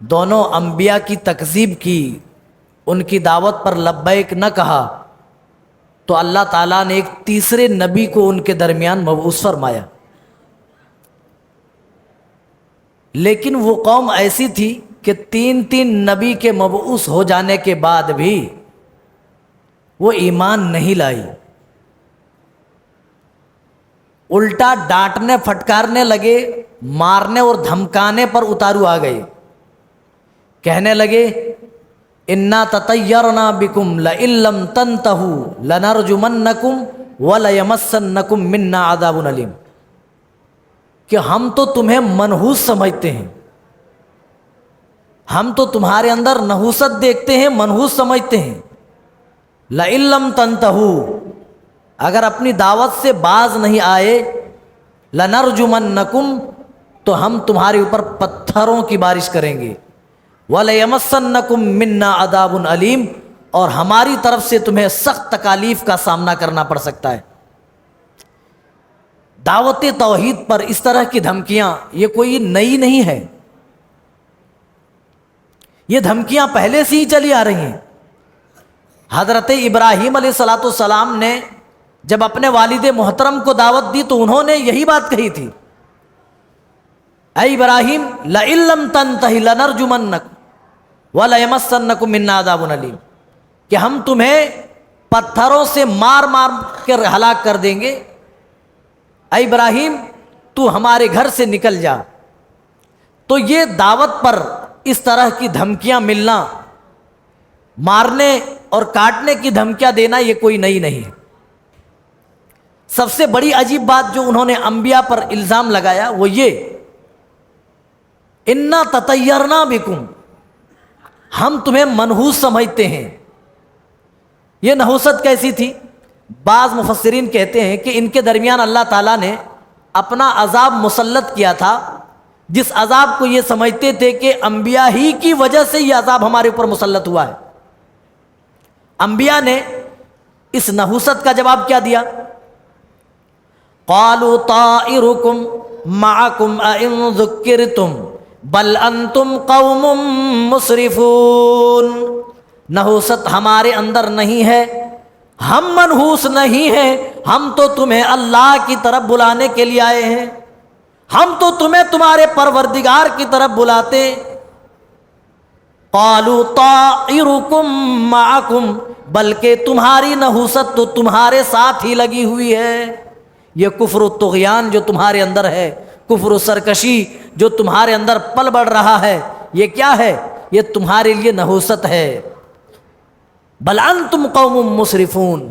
دونوں انبیاء کی تکذیب کی، ان کی دعوت پر لبیک نہ کہا، تو اللہ تعالیٰ نے ایک تیسرے نبی کو ان کے درمیان مبعوث فرمایا۔ لیکن وہ قوم ایسی تھی کہ تین نبی کے مبعوث ہو جانے کے بعد بھی وہ ایمان نہیں لائی، الٹا ڈانٹنے پھٹکارنے لگے، مارنے اور دھمکانے پر اتارو آ گئے، کہنے لگے انا تطیرنا بکم لئن لم تنتہوا لنرجمنکم ولیمسنکم منا عذاب علیم، کہ ہم تو تمہیں منحوس سمجھتے ہیں، ہم تو تمہارے اندر نحوست دیکھتے ہیں، منحوس سمجھتے ہیں، لئن لم تنتہوا، اگر اپنی دعوت سے باز نہیں آئے، لنرجمنکم، تو ہم تمہارے اوپر پتھروں کی بارش کریں گے، وَلَيَمَسَّنَّكُم مِّنَّا عَذَابٌ عَلِيمٌ، اور ہماری طرف سے تمہیں سخت تکالیف کا سامنا کرنا پڑ سکتا ہے۔ دعوت توحید پر اس طرح کی دھمکیاں یہ کوئی نئی نہیں ہے، یہ دھمکیاں پہلے سے ہی چلی آ رہی ہیں۔ حضرت ابراہیم علیہ السلام نے جب اپنے والد محترم کو دعوت دی تو انہوں نے یہی بات کہی تھی، اے ابراہیم لئن لم تنتہ لنرجمنک وَلَيَمَسَّنَّكُم مِّنَّا عَذَابٌ عَلِيمٌ، کہ ہم تمہیں پتھروں سے مار مار کر ہلاک کر دیں گے، اے ابراہیم تو ہمارے گھر سے نکل جا۔ تو یہ دعوت پر اس طرح کی دھمکیاں ملنا، مارنے اور کاٹنے کی دھمکیاں دینا، یہ کوئی نئی نہیں ہے۔ سب سے بڑی عجیب بات جو انہوں نے انبیاء پر الزام لگایا وہ یہ، انا تطیرنا بکم، ہم تمہیں منحوس سمجھتے ہیں۔ یہ نحوست کیسی تھی؟ بعض مفسرین کہتے ہیں کہ ان کے درمیان اللہ تعالیٰ نے اپنا عذاب مسلط کیا تھا، جس عذاب کو یہ سمجھتے تھے کہ انبیاء ہی کی وجہ سے یہ عذاب ہمارے اوپر مسلط ہوا ہے۔ انبیاء نے اس نحوست کا جواب کیا دیا؟ قالوا طائرکم معکم ان ذکرتم بل انتم قوم مسرفون، نحوست ہمارے اندر نہیں ہے، ہم منحوس نہیں ہیں، ہم تو تمہیں اللہ کی طرف بلانے کے لیے آئے ہیں، ہم تو تمہیں تمہارے پروردگار کی طرف بلاتے۔ قالوا طائرکم معکم، بلکہ تمہاری نحوست تو تمہارے ساتھ ہی لگی ہوئی ہے، یہ کفر و طغیان جو تمہارے اندر ہے، کفر و سرکشی جو تمہارے اندر پل بڑھ رہا ہے، یہ کیا ہے؟ یہ تمہارے لیے نحوست ہے۔ بل انتم قوم مسرفون،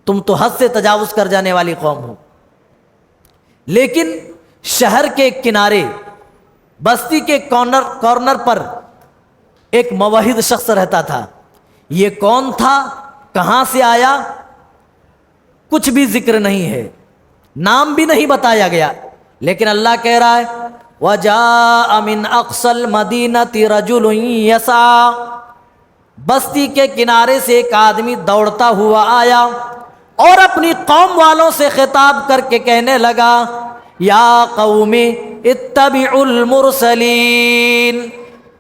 تم تو حد سے تجاوز کر جانے والی قوم ہو۔ لیکن شہر کے کنارے، بستی کے کارنر پر ایک موحد شخص رہتا تھا۔ یہ کون تھا؟ کہاں سے آیا؟ کچھ بھی ذکر نہیں ہے، نام بھی نہیں بتایا گیا، لیکن اللہ کہہ رہا ہے وَجَاءَ مِنْ أَقْصَى الْمَدِينَةِ رَجُلٌ يَسْعَىٰ، بستی کے کنارے سے ایک آدمی دوڑتا ہوا آیا اور اپنی قوم والوں سے خطاب کر کے کہنے لگا یا قوم اتبعوا المرسلین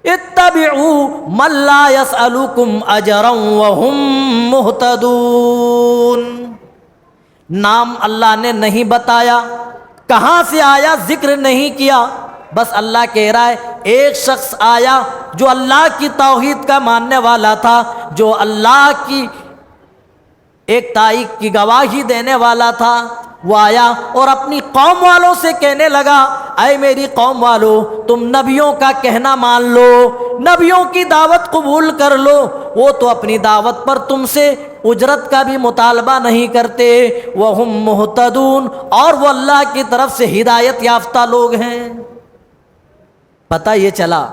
اتبعوا من لا يسألكم اجرا وهم مهتدون۔ نام اللہ نے نہیں بتایا، کہاں سے آیا ذکر نہیں کیا، بس اللہ کہہ رہا ہے ایک شخص آیا جو اللہ کی توحید کا ماننے والا تھا، جو اللہ کی ایک تائید کی گواہی دینے والا تھا، وہ آیا اور اپنی قوم والوں سے کہنے لگا اے میری قوم والو، تم نبیوں کا کہنا مان لو، نبیوں کی دعوت قبول کر لو، وہ تو اپنی دعوت پر تم سے اجرت کا بھی مطالبہ نہیں کرتے، وَهُمْ مُهْتَدُونَ، اور وہ اللہ کی طرف سے ہدایت یافتہ لوگ ہیں۔ پتہ یہ چلا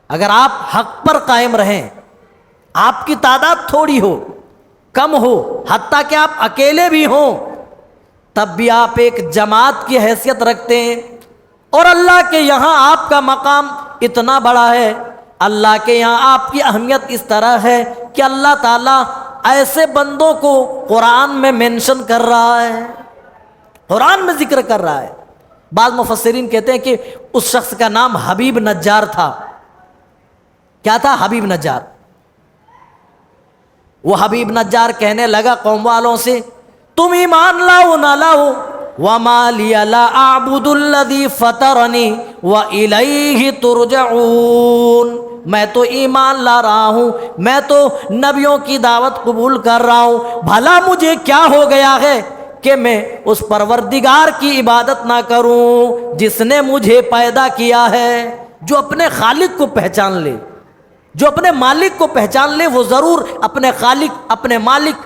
اگر آپ حق پر قائم رہیں، آپ کی تعداد تھوڑی ہو، کم ہو، حتیٰ کہ آپ اکیلے بھی ہوں، تب بھی آپ ایک جماعت کی حیثیت رکھتے ہیں، اور اللہ کے یہاں آپ کا مقام اتنا بڑا ہے، اللہ کے یہاں آپ کی اہمیت اس طرح ہے کہ اللہ تعالیٰ ایسے بندوں کو قرآن میں مینشن کر رہا ہے، قرآن میں ذکر کر رہا ہے بعض مفسرین کہتے ہیں کہ اس شخص کا نام حبیب نجار تھا. کیا تھا؟ حبیب نجار. وہ حبیب نجار کہنے لگا قوم والوں سے تم ایمان لاؤ نہ لاؤ، وما لی لا اعبد الذی فطرنی والیہ ترجعون، میں تو ایمان لا رہا ہوں، میں تو نبیوں کی دعوت قبول کر رہا ہوں، بھلا مجھے کیا ہو گیا ہے کہ میں اس پروردگار کی عبادت نہ کروں جس نے مجھے پیدا کیا ہے. جو اپنے خالق کو پہچان لے، جو اپنے مالک کو پہچان لے، وہ ضرور اپنے خالق، اپنے مالک،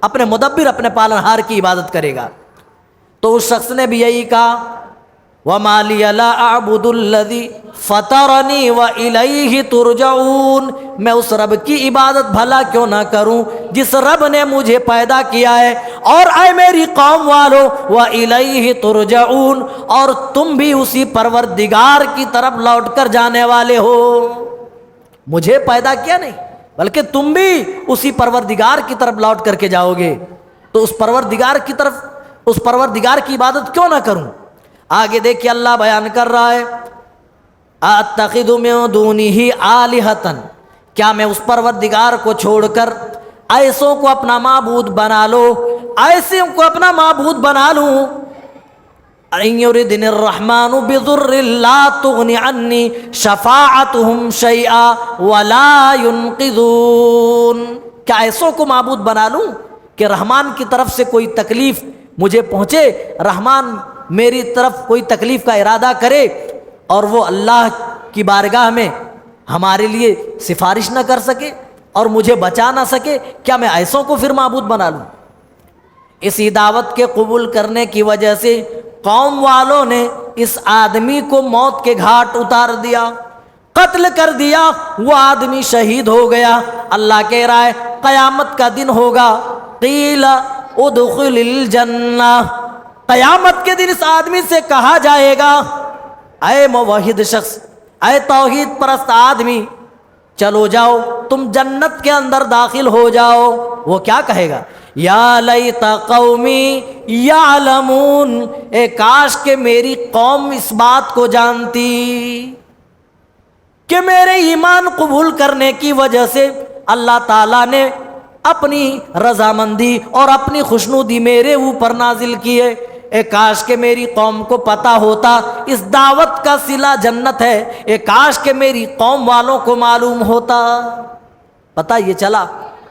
اپنے مدبر، اپنے پالنہار کی عبادت کرے گا. تو اس شخص نے بھی یہی کہا وَمَا لِيَ لَا أَعْبُدُ الَّذِي فَطَرَنِي وَإِلَيْهِ تُرْجَعُونَ، میں اس رب کی عبادت بھلا کیوں نہ کروں جس رب نے مجھے پیدا کیا ہے، اور اے میری قوم والو وَإِلَيْهِ تُرْجَعُونَ، اور تم بھی اسی پروردگار کی طرف لوٹ کر جانے والے ہو. مجھے پیدا کیا نہیں بلکہ تم بھی اسی پروردگار کی طرف لوٹ کر کے جاؤ گے. تو اس پروردگار کی طرف، اس پروردگار کی عبادت کیوں نہ کروں. آگے دیکھیے اللہ بیان کر رہا ہے اتخذ من دونہ آلہۃ، کیا میں اس پروردگار کو چھوڑ کر ایسوں کو اپنا معبود بنا لو، ایسوں کو اپنا معبود بنا لوں. ان یردنی الرحمن بضر لا تغن عنی شفاعتهم شیئا ولا ینقذون، کیا ایسوں کو معبود بنا لوں کہ رحمان کی طرف سے کوئی تکلیف مجھے پہنچے، رحمان میری طرف کوئی تکلیف کا ارادہ کرے اور وہ اللہ کی بارگاہ میں ہمارے لیے سفارش نہ کر سکے اور مجھے بچا نہ سکے، کیا میں ایسوں کو پھر معبود بنا لوں. اسی دعوت کے قبول کرنے کی وجہ سے قوم والوں نے اس آدمی کو موت کے گھاٹ اتار دیا، قتل کر دیا. وہ آدمی شہید ہو گیا. اللہ کہہ رہا ہے قیامت کا دن ہوگا، قیل ادخل الجنہ، قیامت کے دن اس آدمی سے کہا جائے گا اے موحد شخص، اے توحید پرست آدمی، چلو جاؤ تم جنت کے اندر داخل ہو جاؤ. وہ کیا کہے گا؟ یا لیت قومی یعلمون، اے کاش کہ میری قوم اس بات کو جانتی کہ میرے ایمان قبول کرنے کی وجہ سے اللہ تعالیٰ نے اپنی رضامندی اور اپنی خوشنودی میرے اوپر نازل کی ہے. اے کاش کہ میری قوم کو پتہ ہوتا اس دعوت کا صلہ جنت ہے، اے کاش کہ میری قوم والوں کو معلوم ہوتا. پتہ یہ چلا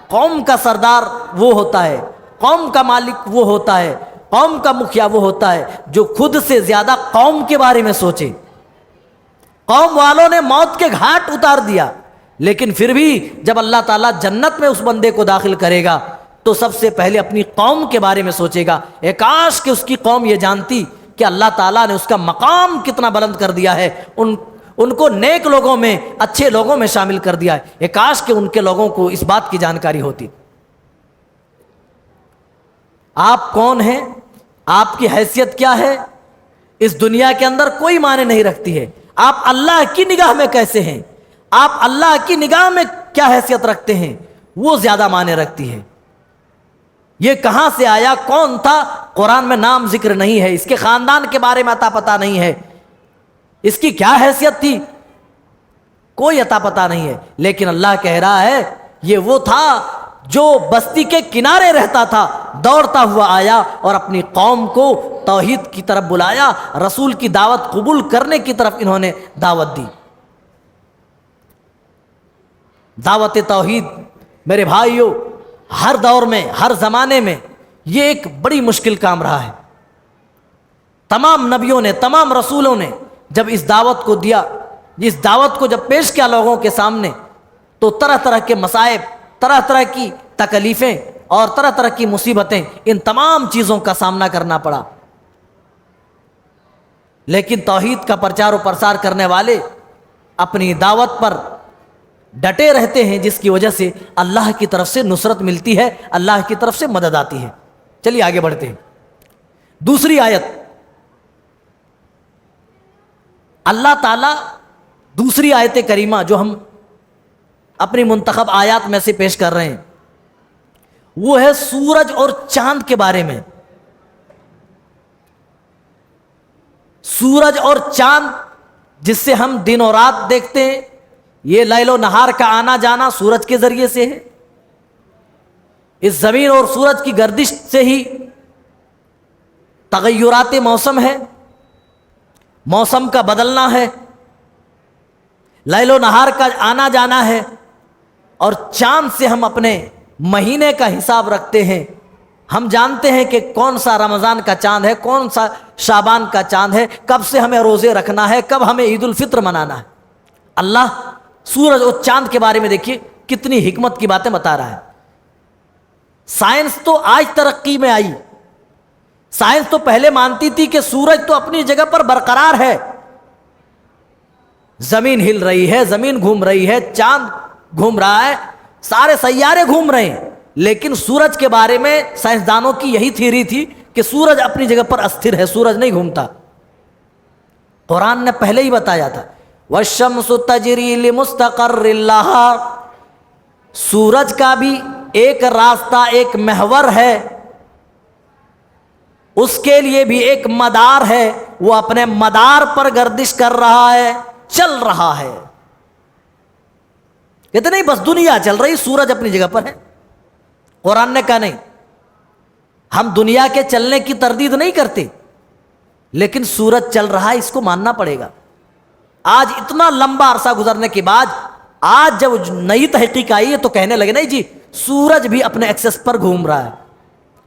قوم کا سردار وہ ہوتا ہے، قوم کا مالک وہ ہوتا ہے، قوم کا مکھیا وہ ہوتا ہے جو خود سے زیادہ قوم کے بارے میں سوچے. قوم والوں نے موت کے گھاٹ اتار دیا، لیکن پھر بھی جب اللہ تعالیٰ جنت میں اس بندے کو داخل کرے گا تو سب سے پہلے اپنی قوم کے بارے میں سوچے گا. اے کاش کہ اس کی قوم یہ جانتی کہ اللہ تعالیٰ نے اس کا مقام کتنا بلند کر دیا ہے، ان کو نیک لوگوں میں، اچھے لوگوں میں شامل کر دیا ہے. اے کاش کہ ان کے لوگوں کو اس بات کی جانکاری ہوتی. آپ کون ہیں، آپ کی حیثیت کیا ہے، اس دنیا کے اندر کوئی معنی نہیں رکھتی ہے. آپ اللہ کی نگاہ میں کیسے ہیں، آپ اللہ کی نگاہ میں کیا حیثیت رکھتے ہیں، وہ زیادہ معنی رکھتی ہے. یہ کہاں سے آیا، کون تھا، قرآن میں نام ذکر نہیں ہے، اس کے خاندان کے بارے میں عطا پتہ نہیں ہے، اس کی کیا حیثیت تھی کوئی عطا پتہ نہیں ہے. لیکن اللہ کہہ رہا ہے یہ وہ تھا جو بستی کے کنارے رہتا تھا، دوڑتا ہوا آیا اور اپنی قوم کو توحید کی طرف بلایا، رسول کی دعوت قبول کرنے کی طرف انہوں نے دعوت دی. دعوت توحید میرے بھائیوں ہر دور میں، ہر زمانے میں یہ ایک بڑی مشکل کام رہا ہے. تمام نبیوں نے، تمام رسولوں نے جب اس دعوت کو دیا، اس دعوت کو جب پیش کیا لوگوں کے سامنے، تو طرح طرح کے مصائب، طرح طرح کی تکلیفیں اور طرح طرح کی مصیبتیں، ان تمام چیزوں کا سامنا کرنا پڑا. لیکن توحید کا پرچار و پرسار کرنے والے اپنی دعوت پر ڈٹے رہتے ہیں، جس کی وجہ سے اللہ کی طرف سے نصرت ملتی ہے، اللہ کی طرف سے مدد آتی ہے. چلیے آگے بڑھتے ہیں. دوسری آیت، اللہ تعالیٰ دوسری آیت کریمہ جو ہم اپنی منتخب آیات میں سے پیش کر رہے ہیں، وہ ہے سورج اور چاند کے بارے میں. سورج اور چاند جس سے ہم دن اور رات دیکھتے ہیں، یہ لیل و نہار کا آنا جانا سورج کے ذریعے سے ہے۔ اس زمین اور سورج کی گردش سے ہی تغیرات موسم ہے، موسم کا بدلنا ہے، لیل و نہار کا آنا جانا ہے، اور چاند سے ہم اپنے مہینے کا حساب رکھتے ہیں۔ ہم جانتے ہیں کہ کون سا رمضان کا چاند ہے، کون سا شعبان کا چاند ہے، کب سے ہمیں روزے رکھنا ہے، کب ہمیں عید الفطر منانا ہے۔ اللہ سورج اور چاند کے بارے میں دیکھیے کتنی حکمت کی باتیں بتا رہا ہے۔ سائنس تو آج ترقی میں آئی، سائنس تو پہلے مانتی تھی کہ سورج تو اپنی جگہ پر برقرار ہے، زمین ہل رہی ہے، زمین گھوم رہی ہے، چاند گھوم رہا ہے، سارے سیارے گھوم رہے ہیں، لیکن سورج کے بارے میں سائنسدانوں کی یہی تھیوری تھی کہ سورج اپنی جگہ پر استھر ہے، سورج نہیں گھومتا۔ قرآن نے پہلے ہی بتایا تھا وَالشَّمْسُ تَجْرِي لِمُسْتَقَرٍّ لَهَا، سورج کا بھی ایک راستہ، ایک محور ہے، اس کے لیے بھی ایک مدار ہے، وہ اپنے مدار پر گردش کر رہا ہے، چل رہا ہے۔ کہتے نہیں بس دنیا چل رہی، سورج اپنی جگہ پر ہے۔ قرآن نے کہا نہیں، ہم دنیا کے چلنے کی تردید نہیں کرتے، لیکن سورج چل رہا ہے، اس کو ماننا پڑے گا۔ آج اتنا لمبا عرصہ گزرنے کے بعد آج جب نئی تحقیق آئی ہے تو کہنے لگے نہیں جی سورج بھی اپنے ایکسس پر گھوم رہا ہے۔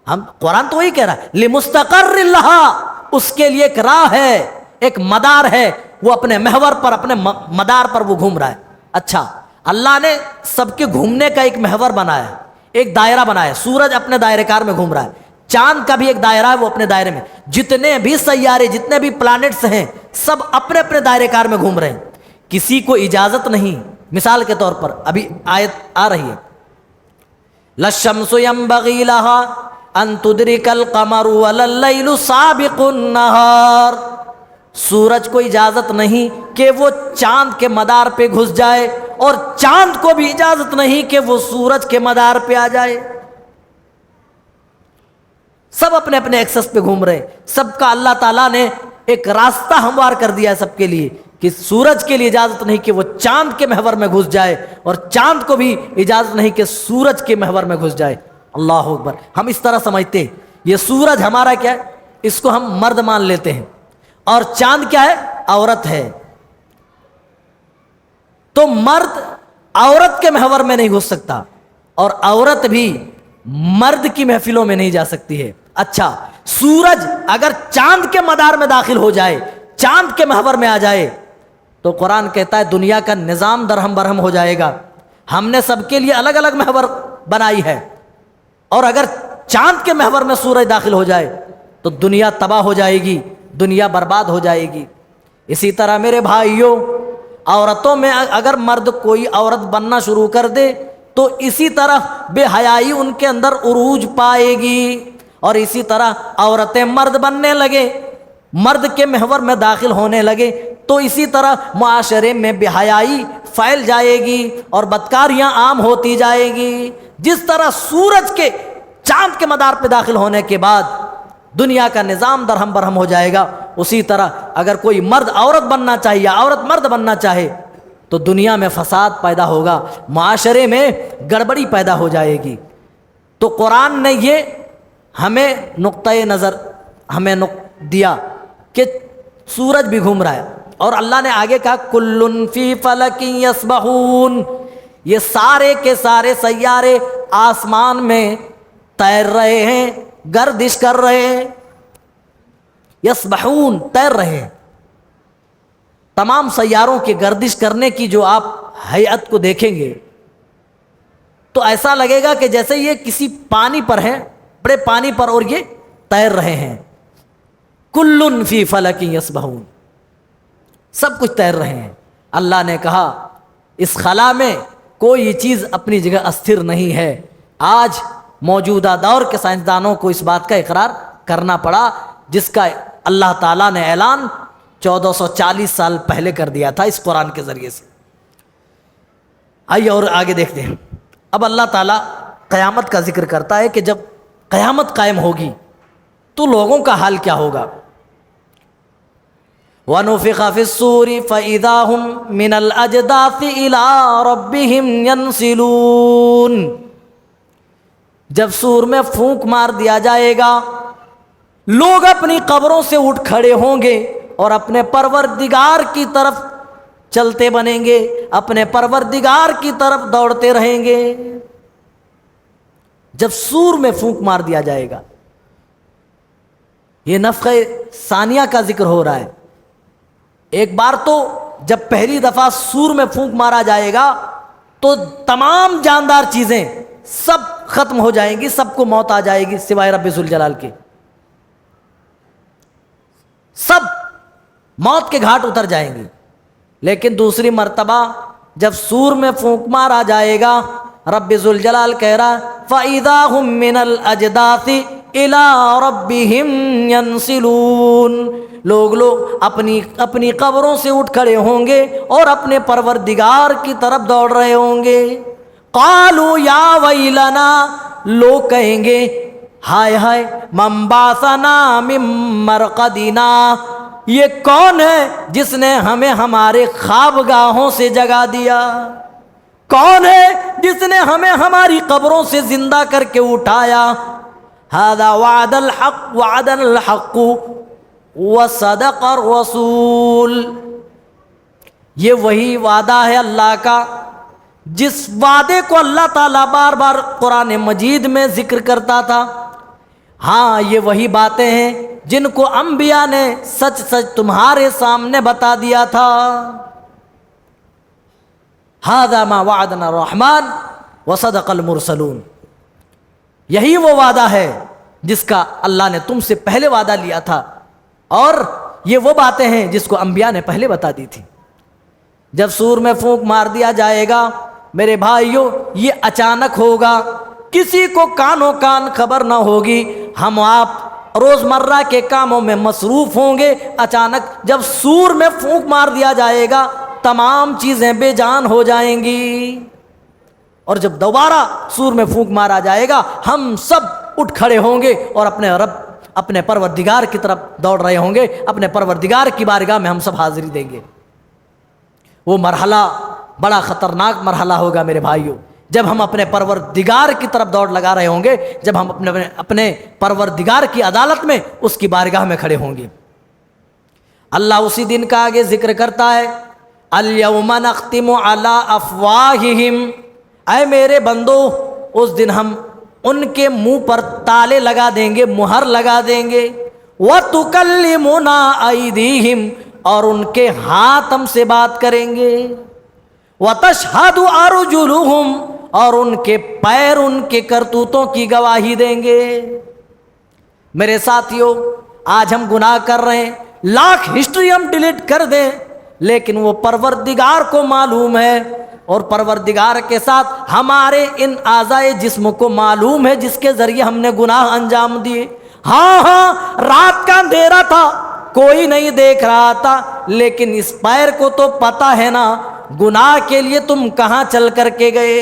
ہم قرآن تو وہی کہہ رہا ہے لِمُسْتَقَرٍّ لَهَا، اس کے لیے ایک راہ ہے، ایک مدار ہے، وہ اپنے محور پر، اپنے مدار پر وہ گھوم رہا ہے۔ اچھا، اللہ نے سب کے گھومنے کا ایک محور بنایا ہے، ایک دائرہ بنایا ہے۔ سورج اپنے دائرے کار میں گھوم رہا ہے، چاند کا بھی ایک دائرہ ہے، وہ اپنے دائرے میں، جتنے بھی سیارے، جتنے بھی پلانٹس ہیں، سب اپنے اپنے دائرے کار میں گھوم رہے ہیں۔ کسی کو اجازت نہیں، مثال کے طور پر ابھی آیت آ رہی ہے لَلشَّمْسُ يَنبَغِي لَهَا أَن تُدْرِكَ الْقَمَرُ وَلَا اللَّيْلُ سَابِقُ النَّهَارِ، سورج کو اجازت نہیں کہ وہ چاند کے مدار پہ گھس جائے، اور چاند کو بھی اجازت نہیں کہ وہ سورج کے مدار پہ آ جائے۔ سب اپنے اپنے ایکسس پہ گھوم رہے ہیں، سب کا اللہ تعالیٰ نے ایک راستہ ہموار کر دیا ہے سب کے لیے، کہ سورج کے لیے اجازت نہیں کہ وہ چاند کے محور میں گھس جائے، اور چاند کو بھی اجازت نہیں کہ سورج کے محور میں گھس جائے۔ اللہ اکبر۔ ہم اس طرح سمجھتے ہیں یہ سورج ہمارا کیا ہے، اس کو ہم مرد مان لیتے ہیں، اور چاند کیا ہے، عورت ہے۔ تو مرد عورت کے محور میں نہیں گھس سکتا، اور عورت بھی مرد کی محفلوں میں نہیں جا سکتی ہے۔ اچھا، سورج اگر چاند کے مدار میں داخل ہو جائے، چاند کے محور میں آ جائے، تو قرآن کہتا ہے دنیا کا نظام درہم برہم ہو جائے گا۔ ہم نے سب کے لیے الگ الگ محور بنائی ہے، اور اگر چاند کے محور میں سورج داخل ہو جائے تو دنیا تباہ ہو جائے گی، دنیا برباد ہو جائے گی۔ اسی طرح میرے بھائیوں، عورتوں میں اگر مرد کوئی عورت بننا شروع کر دے تو اسی طرح بے حیائی ان کے اندر عروج پائے گی، اور اسی طرح عورتیں مرد بننے لگے، مرد کے محور میں داخل ہونے لگے تو اسی طرح معاشرے میں بے حیائی پھیل جائے گی اور بدکاریاں عام ہوتی جائے گی۔ جس طرح سورج کے چاند کے مدار پہ داخل ہونے کے بعد دنیا کا نظام درہم برہم ہو جائے گا، اسی طرح اگر کوئی مرد عورت بننا چاہے یا عورت مرد بننا چاہے تو دنیا میں فساد پیدا ہوگا، معاشرے میں گڑبڑی پیدا ہو جائے گی۔ تو قرآن نے یہ ہمیں نقطۂ نظر ہمیں دیا کہ سورج بھی گھوم رہا ہے، اور اللہ نے آگے کہا کُلٌّ فِی فَلَکٍ یَسْبَحُونَ، یہ سارے کے سارے سیارے آسمان میں تیر رہے ہیں، گردش کر رہے ہیں، یسبحون، تیر رہے ہیں۔ تمام سیاروں کے گردش کرنے کی جو آپ ہیئت کو دیکھیں گے تو ایسا لگے گا کہ جیسے یہ کسی پانی پر ہیں، بڑے پانی پر، اور یہ تیر رہے ہیں۔ کُلٌّ فِی فَلَکٍ یسبحون، سب کچھ تیر رہے ہیں۔ اللہ نے کہا اس خلا میں کوئی چیز اپنی جگہ استھر نہیں ہے۔ آج موجودہ دور کے سائنسدانوں کو اس بات کا اقرار کرنا پڑا جس کا اللہ تعالیٰ نے اعلان 1440 سال پہلے کر دیا تھا اس قرآن کے ذریعے سے۔ آئیے اور آگے دیکھتے ہیں۔ اب اللہ تعالیٰ قیامت کا ذکر کرتا ہے کہ جب قیامت قائم ہوگی تو لوگوں کا حال کیا ہوگا۔ وَنُفِخَ فِي الصُّورِ فَإِذَا هُم مِّنَ الْأَجْدَاثِ إِلَىٰ رَبِّهِمْ يَنْسِلُونَ، جب سور میں پھونک مار دیا جائے گا، لوگ اپنی قبروں سے اٹھ کھڑے ہوں گے اور اپنے پروردگار کی طرف چلتے بنیں گے، اپنے پروردگار کی طرف دوڑتے رہیں گے۔ جب سور میں پھونک مار دیا جائے گا، یہ نفخہ ثانیہ کا ذکر ہو رہا ہے۔ ایک بار تو جب پہلی دفعہ سور میں پھونک مارا جائے گا تو تمام جاندار چیزیں سب ختم ہو جائیں گی، سب کو موت آ جائے گی سوائے رب ذوالجلال کے، سب موت کے گھاٹ اتر جائیں گی۔ لیکن دوسری مرتبہ جب سور میں پھونک مارا جائے گا، رب ذوالجلال کہہ رہا فَإِذَا هُم مِّنَ الْأَجْدَاثِ إِلَىٰ رَبِّهِمْ يَنْسِلُونَ، لوگ اپنی قبروں سے اٹھ کھڑے ہوں گے اور اپنے پروردگار کی طرف دوڑ رہے ہوں گے۔ قَالُوا يَا وَيْلَنَا، لوگ کہیں گے ہائے ہائے، مَن بَعَثَنَا مِن مَّرْقَدِنَا، یہ کون ہے جس نے ہمیں ہمارے خوابگاہوں سے جگا دیا؟ کون ہے جس نے ہمیں ہماری قبروں سے زندہ کر کے اٹھایا؟ ھذا وعد الحق وعد الحق وصدق الرسول، یہ وہی وعدہ ہے اللہ کا جس وعدے کو اللہ تعالیٰ بار بار قرآن مجید میں ذکر کرتا تھا۔ ہاں، یہ وہی باتیں ہیں جن کو انبیاء نے سچ سچ تمہارے سامنے بتا دیا تھا۔ ھذا ما وعدنا الرحمن وصدق المرسلون، یہی وہ وعدہ ہے جس کا اللہ نے تم سے پہلے وعدہ لیا تھا، اور یہ وہ باتیں ہیں جس کو انبیاء نے پہلے بتا دی تھی۔ جب سور میں پھونک مار دیا جائے گا میرے بھائیوں، یہ اچانک ہوگا، کسی کو کانوں کان خبر نہ ہوگی، ہم آپ روزمرہ کے کاموں میں مصروف ہوں گے، اچانک جب سور میں پھونک مار دیا جائے گا تمام چیزیں بے جان ہو جائیں گی، اور جب دوبارہ سور میں پھونک مارا جائے گا ہم سب اٹھ کھڑے ہوں گے اور اپنے پروردگار کی طرف دوڑ رہے ہوں گے، اپنے پروردگار کی بارگاہ میں ہم سب حاضری دیں گے۔ وہ مرحلہ بڑا خطرناک مرحلہ ہوگا میرے بھائیوں، جب ہم اپنے پروردگار کی طرف دوڑ لگا رہے ہوں گے، جب ہم اپنے پروردگار کی عدالت میں اس کی بارگاہ میں کھڑے ہوں گے۔ اللہ اسی دن کا آگے ذکر کرتا ہے الیوم نختم علی افواہہم، اے میرے بندو، اس دن ہم ان کے منہ پر تالے لگا دیں گے، مہر لگا دیں گے، وَتُكَلِّمُنَا أَيْدِيهِمْ، اور ان کے ہاتھ ہم سے بات کریں گے، وَتَشْهَدُ أَرْجُلُهُمْ، اور ان کے پیر ان کے کرتوتوں کی گواہی دیں گے۔ میرے ساتھیوں، آج ہم گناہ کر رہے ہیں، لاکھ ہسٹری ہم ڈیلیٹ کر دیں، لیکن وہ پروردگار کو معلوم ہے، اور پروردگار کے ساتھ ہمارے ان اعضائے جسم کو معلوم ہے جس کے ذریعے ہم نے گناہ انجام دیے۔ ہاں، رات کا اندھیرا تھا، کوئی نہیں دیکھ رہا تھا، لیکن اس پیر کو تو پتہ ہے نا گناہ کے لیے تم کہاں چل کر کے گئے۔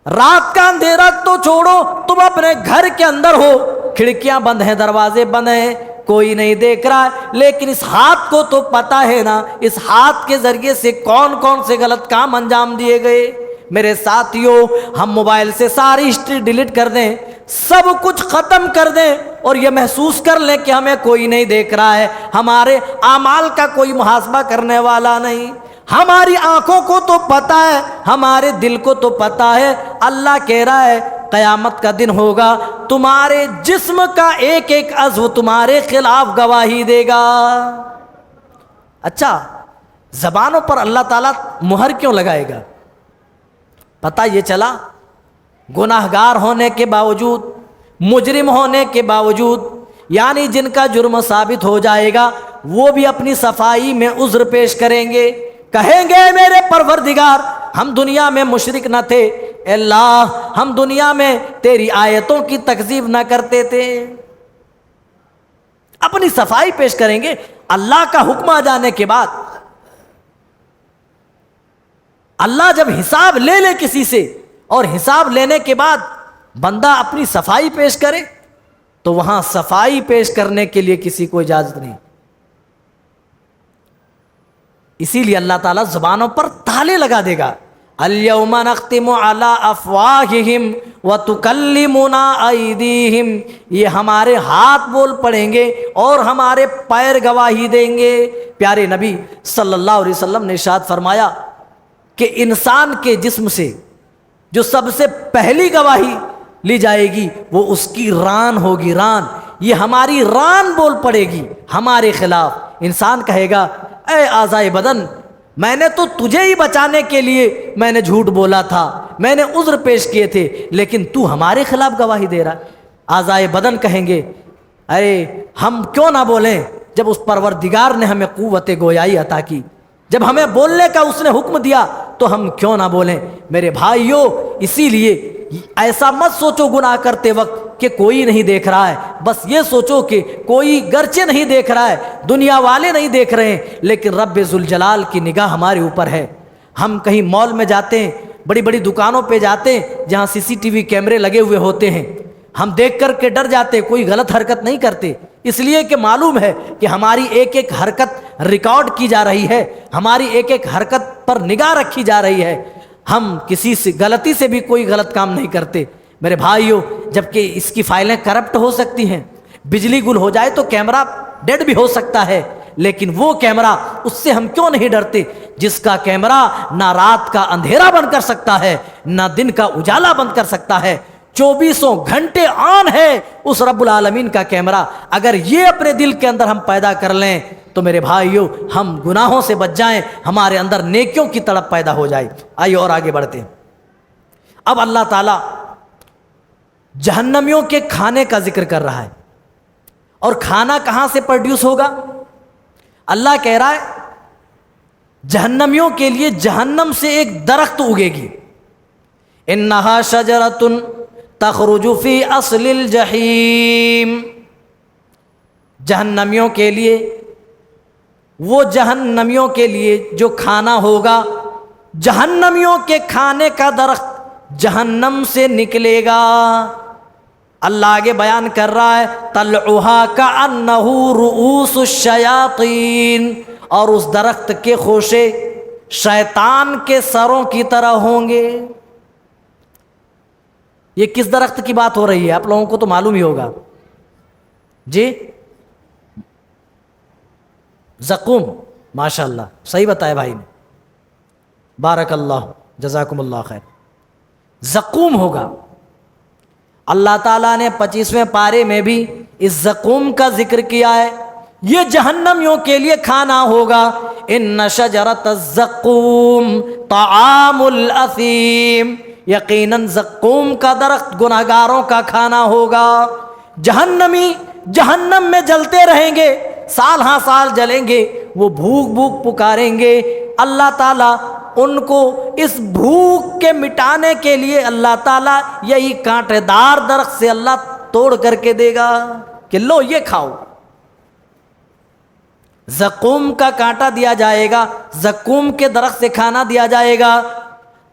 رات کا اندھیرا تو چھوڑو، تم اپنے گھر کے اندر ہو، کھڑکیاں بند ہیں، دروازے بند ہیں، کوئی نہیں دیکھ رہا ہے، لیکن اس ہاتھ کو تو پتہ ہے نا اس ہاتھ کے ذریعے سے کون کون سے غلط کام انجام دیے گئے۔ میرے ساتھیوں، ہم موبائل سے ساری ہسٹری ڈیلیٹ کر دیں، سب کچھ ختم کر دیں، اور یہ محسوس کر لیں کہ ہمیں کوئی نہیں دیکھ رہا ہے، ہمارے اعمال کا کوئی محاسبہ کرنے والا نہیں۔ ہماری آنکھوں کو تو پتہ ہے، ہمارے دل کو تو پتہ ہے، اللہ کہہ رہا ہے قیامت کا دن ہوگا، تمہارے جسم کا ایک ایک عضو تمہارے خلاف گواہی دے گا۔ اچھا، زبانوں پر اللہ تعالیٰ مہر کیوں لگائے گا؟ پتہ یہ چلا، گناہگار ہونے کے باوجود، مجرم ہونے کے باوجود، یعنی جن کا جرم ثابت ہو جائے گا وہ بھی اپنی صفائی میں عذر پیش کریں گے، کہیں گے میرے پروردگار ہم دنیا میں مشرک نہ تھے، اللہ ہم دنیا میں تیری آیتوں کی تکذیب نہ کرتے تھے، اپنی صفائی پیش کریں گے۔ اللہ کا حکم آ جانے کے بعد، اللہ جب حساب لے لے کسی سے، اور حساب لینے کے بعد بندہ اپنی صفائی پیش کرے، تو وہاں صفائی پیش کرنے کے لیے کسی کو اجازت نہیں۔ اسی لیے اللہ تعالیٰ زبانوں پر تالے لگا دے گا. الیوم نختم علی افواہہم وتکلمنا ایدیہم، یہ ہمارے ہاتھ بول پڑیں گے اور ہمارے پیر گواہی دیں گے. پیارے نبی صلی اللہ علیہ وسلم نے ارشاد فرمایا کہ انسان کے جسم سے جو سب سے پہلی گواہی لی جائے گی وہ اس کی ران ہوگی. ران، یہ ہماری ران بول پڑے گی ہمارے خلاف. انسان کہے گا اے اعضائے بدن، میں نے تو تجھے ہی بچانے کے لیے میں نے جھوٹ بولا تھا، میں نے عذر پیش کیے تھے، لیکن تو ہمارے خلاف گواہی دے رہا. اعضائے بدن کہیں گے ارے ہم کیوں نہ بولیں جب اس پروردگار نے ہمیں قوت گویائی عطا کی، جب ہمیں بولنے کا اس نے حکم دیا تو ہم کیوں نہ بولیں. میرے بھائیو، اسی لیے ایسا مت سوچو گناہ کرتے وقت کہ کوئی نہیں دیکھ رہا ہے. بس یہ سوچو کہ کوئی گرچہ نہیں دیکھ رہا ہے، دنیا والے نہیں دیکھ رہے ہیں، لیکن رب ذوالجلال کی نگاہ ہمارے اوپر ہے. ہم کہیں مال میں جاتے ہیں، بڑی بڑی دکانوں پہ جاتے ہیں جہاں CCTV کیمرے لگے ہوئے ہوتے ہیں، ہم دیکھ کر کے ڈر جاتے، کوئی غلط حرکت نہیں کرتے، اس لیے کہ معلوم ہے کہ ہماری ایک ایک حرکت ریکارڈ کی جا رہی ہے، ہماری ایک ایک حرکت پر نگاہ رکھی جا رہی ہے. ہم کسی سے غلطی سے بھی کوئی غلط کام نہیں کرتے. میرے بھائیوں، جبکہ اس کی فائلیں کرپٹ ہو سکتی ہیں، بجلی گل ہو جائے تو کیمرہ ڈیڈ بھی ہو سکتا ہے، لیکن وہ کیمرہ، اس سے ہم کیوں نہیں ڈرتے جس کا کیمرہ نہ رات کا اندھیرا بند کر سکتا ہے نہ دن کا اجالا بند کر سکتا ہے، 24 گھنٹے آن ہے اس رب العالمین کا کیمرہ. اگر یہ اپنے دل کے اندر ہم پیدا کر لیں تو میرے بھائیوں ہم گناہوں سے بچ جائیں، ہمارے اندر نیکیوں کی تڑپ پیدا ہو جائے. آئیے اور آگے بڑھتے ہیں. اب اللہ تعالیٰ جہنمیوں کے کھانے کا ذکر کر رہا ہے، اور کھانا کہاں سے پروڈیوس ہوگا؟ اللہ کہہ رہا ہے جہنمیوں کے لیے جہنم سے ایک درخت اگے گی. انہا شجرۃ تخرج فی اصل الجحیم. جہنمیوں کے لیے، وہ جہنمیوں کے لیے جو کھانا ہوگا، جہنمیوں کے کھانے کا درخت جہنم سے نکلے گا. اللہ آگے بیان کر رہا ہے طلعھا کأنہ رؤوس الشیاطین، اور اس درخت کے خوشے شیطان کے سروں کی طرح ہوں گے. یہ کس درخت کی بات ہو رہی ہے؟ آپ لوگوں کو تو معلوم ہی ہوگا جی. زقوم. ماشاءاللہ صحیح بتایا بھائی نے، بارک اللہ، جزاکم اللہ خیر. زقوم ہوگا. اللہ تعالیٰ نے 25ویں پارے میں بھی اس زقوم کا ذکر کیا ہے. یہ جہنمیوں کے لیے کھانا ہوگا. ان شجرۃ الزقوم طعام الاثیم. یقیناً زقوم کا درخت گناہگاروں کا کھانا ہوگا. جہنمی جہنم میں جلتے رہیں گے، سال ہاں سال جلیں گے، وہ بھوک بھوک پکاریں گے. اللہ تعالیٰ ان کو اس بھوک کے مٹانے کے لیے اللہ تعالیٰ یہی کانٹے دار درخت سے اللہ توڑ کر کے دے گا کہ لو یہ کھاؤ. زقوم کا کانٹا دیا جائے گا، زقوم کے درخت سے کھانا دیا جائے گا.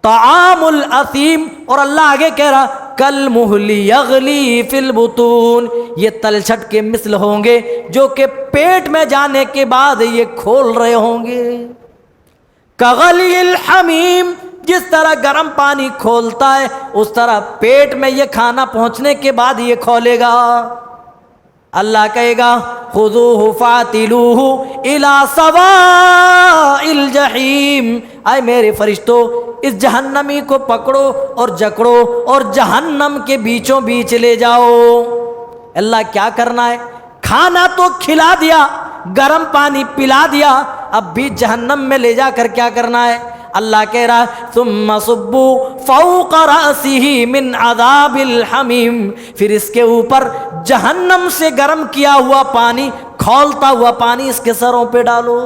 طعام الاثیم. اور اللہ آگے کہہ رہا کالمہل یغلی فی البطون. یہ تلچھٹ کے مثل ہوں گے جو کہ پیٹ میں جانے کے بعد یہ کھول رہے ہوں گے. کغلی الحمیم. جس طرح گرم پانی کھولتا ہے اس طرح پیٹ میں یہ کھانا پہنچنے کے بعد یہ کھولے گا. اللہ کہے گا خذوہ فاعتلوہ الی سواء الجحیم. اے میرے فرشتوں، اس جہنمی کو پکڑو اور جکڑو اور جہنم کے بیچوں بیچ لے جاؤ. اللہ کیا کرنا ہے؟ کھانا تو کھلا دیا، گرم پانی پلا دیا، اب بھی جہنم میں لے جا کر کیا کرنا ہے؟ اللہ کہہ رہا ثم صبوا فوق رأسہ من عذاب الحمیم. پھر اس کے اوپر جہنم سے گرم کیا ہوا پانی، کھولتا ہوا پانی اس کے سروں پہ ڈالو.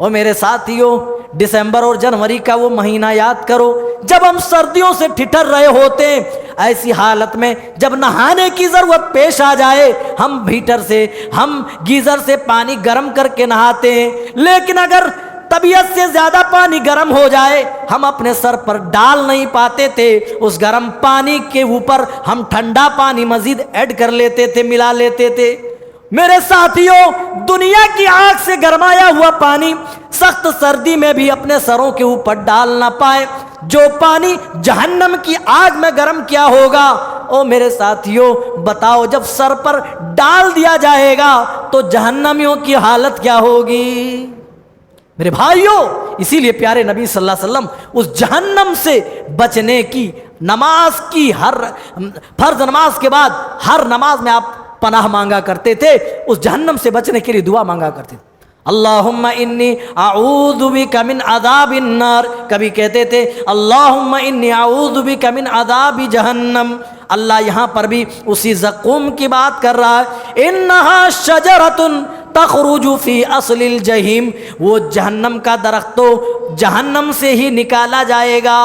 اور میرے ساتھیوں، دسمبر اور جنوری کا وہ مہینہ یاد کرو جب ہم سردیوں سے ٹھٹر رہے ہوتے ہیں. ایسی حالت میں جب نہانے کی ضرورت پیش آ جائے ہم ہیٹر سے، ہم گیزر سے پانی گرم کر کے نہاتے ہیں. لیکن اگر طبیعت سے زیادہ پانی گرم ہو جائے ہم اپنے سر پر ڈال نہیں پاتے تھے. اس گرم پانی کے اوپر ہم ٹھنڈا پانی مزید ایڈ کر لیتے تھے، ملا لیتے تھے. میرے ساتھیوں، دنیا کی آگ سے گرمایا ہوا پانی سخت سردی میں بھی اپنے سروں کے اوپر ڈال نہ پائے، جو پانی جہنم کی آگ میں گرم کیا ہوگا، او میرے ساتھیوں بتاؤ جب سر پر ڈال دیا جائے گا تو جہنمیوں کی حالت کیا ہوگی؟ میرے بھائیوں، اسی لیے پیارے نبی صلی اللہ علیہ وسلم اس جہنم سے بچنے کی نماز کی ہر فرض نماز کے بعد ہر نماز میں آپ پناہ مانگا کرتے تھے، اس جہنم سے بچنے کے لیے دعا مانگا کرتے تھے، اللہم انی اعوذ بک من عذاب النار، کبھی کہتے تھے اللہم انی اعوذ بک من عذاب جہنم۔ اللہ یہاں پر بھی اسی زقوم کی بات کر رہا ہے، انہا شجرۃ تخرج فی اصل الجحیم، وہ جہنم کا درخت تو جہنم سے ہی نکالا جائے گا۔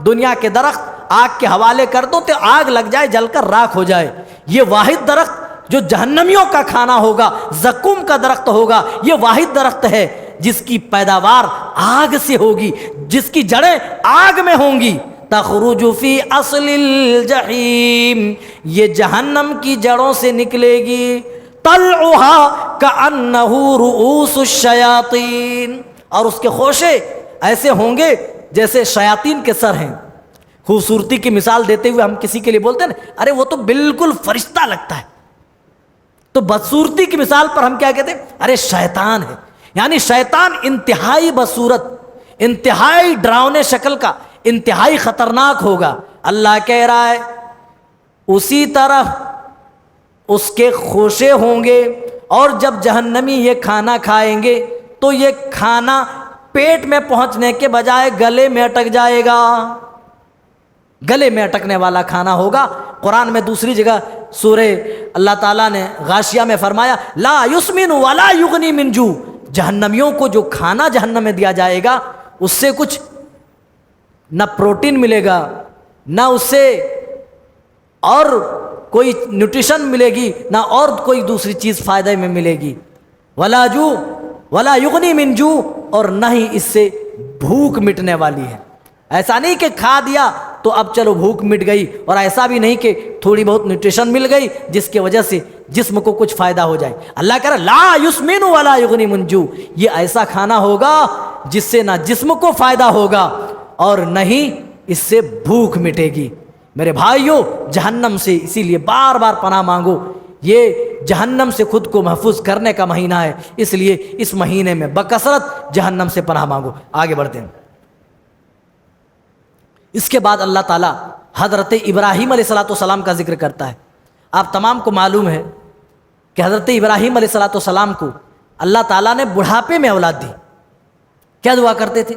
دنیا کے درخت آگ کے حوالے کر دو تو آگ لگ جائے، جل کر راکھ ہو جائے، یہ واحد درخت جو جہنمیوں کا کھانا ہوگا، زقوم کا درخت ہوگا، یہ واحد درخت ہے جس کی پیداوار آگ سے ہوگی، جس کی جڑیں آگ میں ہوں گی۔ تخرج فی اصل الجحیم، یہ جہنم کی جڑوں سے نکلے گی۔ طلعها کأنہ رؤوس الشیاطین، اور اس کے خوشے ایسے ہوں گے جیسے شیاطین کے سر ہیں۔ خوبصورتی کی مثال دیتے ہوئے ہم کسی کے لیے بولتے ہیں نا، ارے وہ تو بالکل فرشتہ لگتا ہے، تو بدصورتی کی مثال پر ہم کیا کہتے ہیں؟ ارے شیطان ہے، یعنی شیطان انتہائی بدصورت، انتہائی ڈراؤنے شکل کا، انتہائی خطرناک ہوگا۔ اللہ کہہ رہا ہے اسی طرح اس کے خوشے ہوں گے، اور جب جہنمی یہ کھانا کھائیں گے تو یہ کھانا پیٹ میں پہنچنے کے بجائے گلے میں اٹک جائے گا، گلے میں اٹکنے والا کھانا ہوگا۔ قرآن میں دوسری جگہ سورہ اللہ تعالیٰ نے غاشیہ میں فرمایا لا یسمن ولا یغنی من جوع، جہنمیوں کو جو کھانا جہنم میں دیا جائے گا اس سے کچھ نہ پروٹین ملے گا، نہ اس سے اور کوئی نیوٹریشن ملے گی، نہ اور کوئی دوسری چیز فائدے میں ملے گی۔ ولا جو ولا یغنی من جوع، اور نہ ہی اس سے بھوک مٹنے والی ہے۔ ایسا نہیں کہ کھا دیا تو اب چلو بھوک مٹ گئی، اور ایسا بھی نہیں کہ تھوڑی بہت نیوٹریشن مل گئی جس کی وجہ سے جسم کو کچھ فائدہ ہو جائے۔ اللہ کہہ رہا لا یسمن ولا یغنی من جوع، یہ ایسا کھانا ہوگا جس سے نہ جسم کو فائدہ ہوگا اور نہ ہی اس سے بھوک مٹے گی۔ میرے بھائیوں، جہنم سے اسی لیے بار بار پناہ مانگو، یہ جہنم سے خود کو محفوظ کرنے کا مہینہ ہے، اس لیے اس مہینے میں بکثرت جہنم سے پناہ مانگو۔ آگے بڑھتے ہیں۔ اس کے بعد اللہ تعالیٰ حضرت ابراہیم علیہ السلام کا ذکر کرتا ہے۔ آپ تمام کو معلوم ہے کہ حضرت ابراہیم علیہ السلام کو اللہ تعالیٰ نے بڑھاپے میں اولاد دی۔ کیا دعا کرتے تھے؟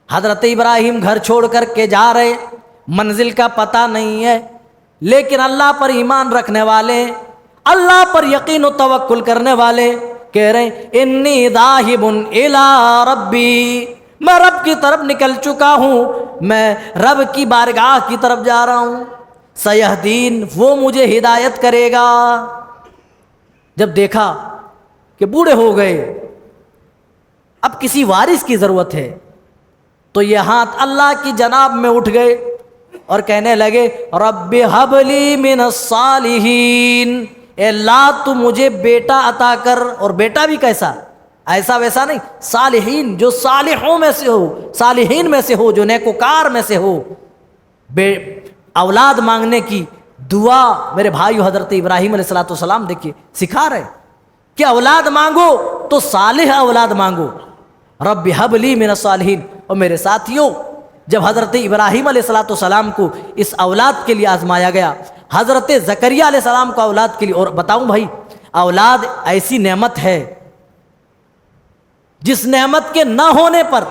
حضرت ابراہیم گھر چھوڑ کر کے جا رہے، منزل کا پتہ نہیں ہے، لیکن اللہ پر ایمان رکھنے والے، اللہ پر یقین و توکل کرنے والے کہہ رہے ہیں انی ذاہب الی ربی، میں رب کی طرف نکل چکا ہوں، میں رب کی بارگاہ کی طرف جا رہا ہوں، سیہدین، وہ مجھے ہدایت کرے گا۔ جب دیکھا کہ بوڑھے ہو گئے، اب کسی وارث کی ضرورت ہے، تو یہ ہاتھ اللہ کی جناب میں اٹھ گئے اور کہنے لگے رب ہب لی من الصالحین، اے اللہ تو مجھے بیٹا عطا کر، اور بیٹا بھی کیسا؟ ایسا ویسا نہیں، صالحین، جو صالحوں میں سے ہو، صالحین میں سے ہو، جو نیکوکار میں سے ہو۔ اولاد مانگنے کی دعا میرے بھائیو حضرت ابراہیم علیہ السلام دیکھیے سکھا رہے کہ اولاد مانگو تو صالح اولاد مانگو، رب ہب لی من الصالحین۔ اور میرے ساتھیوں، جب حضرت ابراہیم علیہ السلام کو اس اولاد کے لیے آزمایا گیا، حضرت زکریا علیہ السلام کو اولاد کے لیے، اور بتاؤں بھائی اولاد ایسی نعمت ہے جس نعمت کے نہ ہونے پر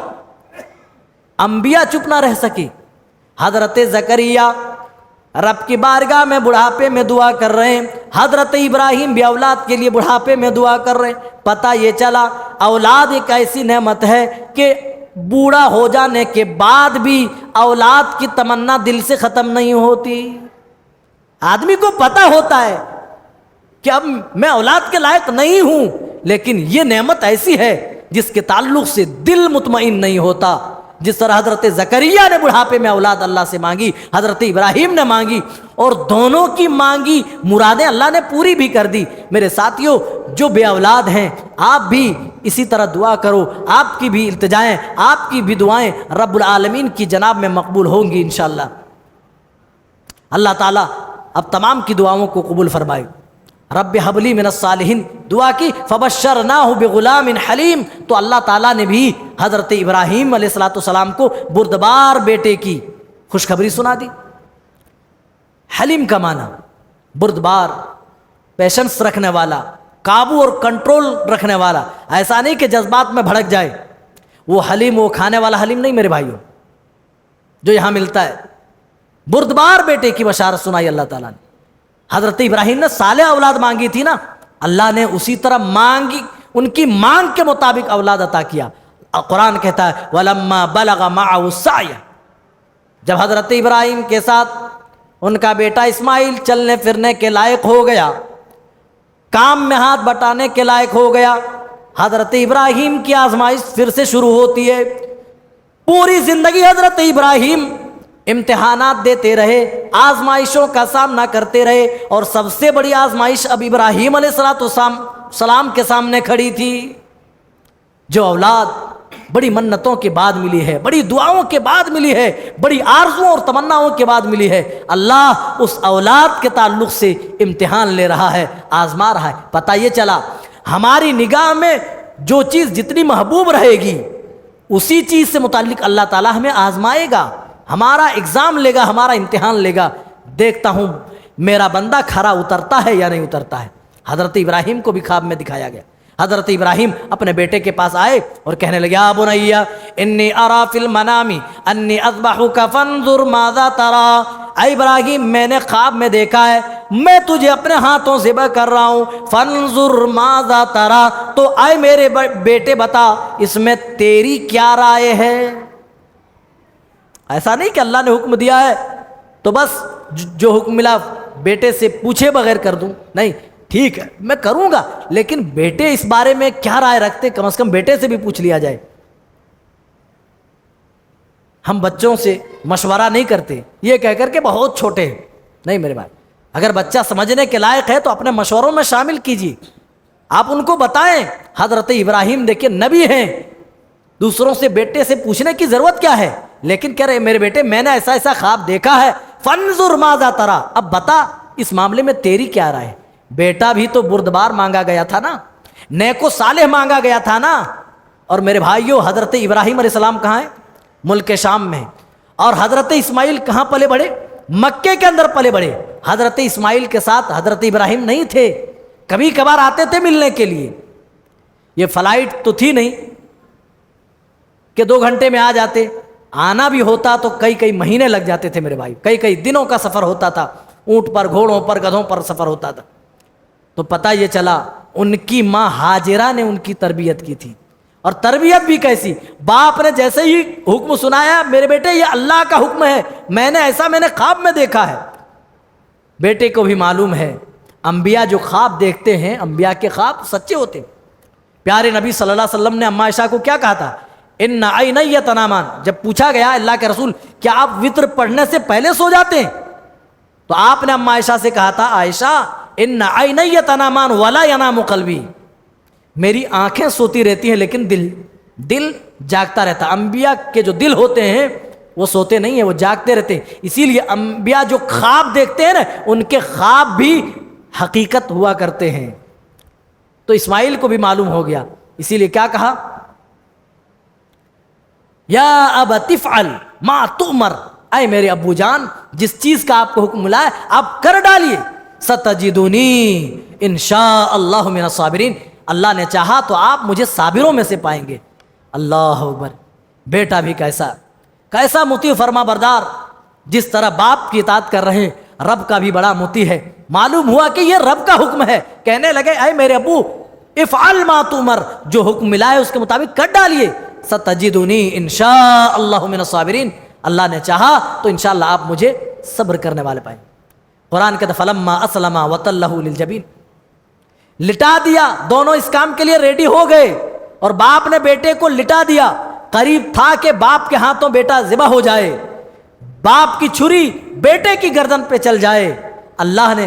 انبیاء چپ نہ رہ سکے۔ حضرت زکریا رب کی بارگاہ میں بڑھاپے میں دعا کر رہے ہیں، حضرت ابراہیم بھی اولاد کے لیے بڑھاپے میں دعا کر رہے ہیں۔ پتہ یہ چلا اولاد ایک ایسی نعمت ہے کہ بوڑھا ہو جانے کے بعد بھی اولاد کی تمنا دل سے ختم نہیں ہوتی۔ آدمی کو پتہ ہوتا ہے کہ اب میں اولاد کے لائق نہیں ہوں، لیکن یہ نعمت ایسی ہے جس کے تعلق سے دل مطمئن نہیں ہوتا۔ جس طرح حضرت زکریا نے بڑھاپے میں اولاد اللہ سے مانگی، حضرت ابراہیم نے مانگی، اور دونوں کی مانگی مرادیں اللہ نے پوری بھی کر دی۔ میرے ساتھیوں، جو بے اولاد ہیں آپ بھی اسی طرح دعا کرو، آپ کی بھی التجائیں، آپ کی بھی دعائیں رب العالمین کی جناب میں مقبول ہوں گی انشاءاللہ۔ اللہ تعالیٰ اب تمام کی دعاؤں کو قبول فرمائے۔ رب حبلی من الصالحین دعا کی، فبشرناہ بغلام حلیم، تو اللہ تعالیٰ نے بھی حضرت ابراہیم علیہ السلام کو بردبار بیٹے کی خوشخبری سنا دی۔ حلیم کا معنی بردبار، پیشنس رکھنے والا، قابو اور کنٹرول رکھنے والا، ایسا نہیں کہ جذبات میں بھڑک جائے۔ وہ حلیم، وہ کھانے والا حلیم نہیں میرے بھائیوں جو یہاں ملتا ہے۔ بردبار بیٹے کی بشارت سنائی اللہ تعالیٰ نے۔ حضرت ابراہیم نے صالح اولاد مانگی تھی نا، اللہ نے اسی طرح مانگی، ان کی مانگ کے مطابق اولاد عطا کیا۔ قرآن کہتا ہے وَلَمَّا بَلَغَ مَعَهُ السَّعْيَ، جب حضرت ابراہیم کے ساتھ ان کا بیٹا اسماعیل چلنے پھرنے کے لائق ہو گیا، کام میں ہاتھ بٹانے کے لائق ہو گیا، حضرت ابراہیم کی آزمائش پھر سے شروع ہوتی ہے۔ پوری زندگی حضرت ابراہیم امتحانات دیتے رہے، آزمائشوں کا سامنا کرتے رہے، اور سب سے بڑی آزمائش اب ابراہیم علیہ السلام کے سامنے کھڑی تھی۔ جو اولاد بڑی منتوں کے بعد ملی ہے، بڑی دعاؤں کے بعد ملی ہے، بڑی آرزوؤں اور تمناؤں کے بعد ملی ہے، اللہ اس اولاد کے تعلق سے امتحان لے رہا ہے، آزما رہا ہے۔ پتہ یہ چلا ہماری نگاہ میں جو چیز جتنی محبوب رہے گی اسی چیز سے متعلق اللہ تعالیٰ ہمیں آزمائے گا، ہمارا ایگزام لے گا، ہمارا امتحان لے گا۔ دیکھتا ہوں میرا بندہ کھرا اترتا ہے یا نہیں اترتا ہے۔ حضرت ابراہیم کو بھی خواب میں دکھایا گیا۔ حضرت ابراہیم اپنے بیٹے کے پاس آئے اور کہنے لگے یا بنی انی ارا فی المنام انی اذبحک فانظر ماذا تری، اے ابراہیم میں نے خواب میں دیکھا ہے میں تجھے اپنے ہاتھوں ذبح کر رہا ہوں، فانظر ماذا تری، تو اے میرے بیٹے بتا اس میں تیری کیا رائے ہے۔ ایسا نہیں کہ اللہ نے حکم دیا ہے تو بس جو حکم ملا بیٹے سے پوچھے بغیر کر دوں، نہیں، ٹھیک ہے میں کروں گا، لیکن بیٹے اس بارے میں کیا رائے رکھتے، کم از کم بیٹے سے بھی پوچھ لیا جائے۔ ہم بچوں سے مشورہ نہیں کرتے یہ کہہ کر کے بہت چھوٹے ہیں، نہیں میرے بھائی، اگر بچہ سمجھنے کے لائق ہے تو اپنے مشوروں میں شامل کیجیے، آپ ان کو بتائیں۔ حضرت ابراہیم دیکھیے نبی ہیں، دوسروں سے بیٹے سے پوچھنے کی ضرورت کیا ہے، لیکن کہہ رہے میرے بیٹے میں نے ایسا ایسا خواب دیکھا ہے، فانظر ماذا تری، اب بتا اس معاملے میں تیری کیا رائے ہے۔ بیٹا بھی تو بردبار مانگا گیا تھا نا، نیک و صالح مانگا گیا تھا نا۔ اور میرے بھائیوں حضرت ابراہیم علیہ السلام کہاں ہیں؟ ملک شام میں، اور حضرت اسماعیل کہاں پلے بڑھے؟ مکے کے اندر پلے بڑھے۔ حضرت اسماعیل کے ساتھ حضرت ابراہیم نہیں تھے، کبھی کبھار آتے تھے ملنے کے لیے، یہ فلائٹ تو تھی نہیں کہ 2 گھنٹے میں آ جاتے، آنا بھی ہوتا تو کئی مہینے لگ جاتے تھے میرے بھائی، کئی دنوں کا سفر ہوتا تھا، اونٹ پر، گھوڑوں پر، گدھوں پر سفر ہوتا تھا۔ تو پتہ یہ چلا ان کی ماں ہاجرہ نے ان کی تربیت کی تھی، اور تربیت بھی کیسی، باپ نے جیسے ہی حکم سنایا میرے بیٹے یہ اللہ کا حکم ہے، میں نے خواب میں دیکھا ہے۔ بیٹے کو بھی معلوم ہے انبیاء جو خواب دیکھتے ہیں انبیاء کے خواب سچے ہوتے ہیں۔ پیارے نبی صلی اللہ علیہ وسلم نے اماں عائشہ کو کیا کہا تھا؟ ان عینی تنامان، جب پوچھا گیا اللہ کے رسول کیا آپ وطر پڑھنے سے پہلے سو جاتے ہیں، تو آپ نے اماں عائشہ سے کہا تھا عائشہ ان عینی تنامان ولا ینام قلبی، میری آنکھیں سوتی رہتی ہیں لیکن دل جاگتا رہتا۔ انبیاء کے جو دل ہوتے ہیں وہ سوتے نہیں ہیں، وہ جاگتے رہتے ہیں، اسی لیے انبیاء جو خواب دیکھتے ہیں نا ان کے خواب بھی حقیقت ہوا کرتے ہیں۔ تو اسماعیل کو بھی معلوم ہو گیا، اسی لیے کیا کہا؟ یا ابت افعل ما تؤمر، اے میرے ابو جان جس چیز کا آپ کو حکم ملا ہے آپ کر ڈالیے، ستجدونی انشاء اللہ من الصابرین، اللہ نے چاہا تو آپ مجھے صابروں میں سے پائیں گے۔ اللہ اکبر، بیٹا بھی کیسا مطیع فرما بردار، جس طرح باپ کی اطاعت کر رہے ہیں رب کا بھی بڑا مطیع ہے۔ معلوم ہوا کہ یہ رب کا حکم ہے، کہنے لگے اے میرے ابو افعل ما تؤمر، جو حکم ملا ہے اس کے مطابق کر ڈالیے، ستجدونی انشاء اللہ من الصابرین، اللہ نے چاہا تو انشاءاللہ آپ مجھے صبر کرنے والے پائیں۔ قرآن کہتا فلما اسلما وتلہ للجبین، لٹا دیا، دونوں اس کام کے لیے ریڈی ہو گئے، اور باپ نے بیٹے کو لٹا دیا، قریب تھا کہ باپ کے ہاتھوں بیٹا ذبح ہو جائے، باپ کی چھری بیٹے کی گردن پہ چل جائے، اللہ نے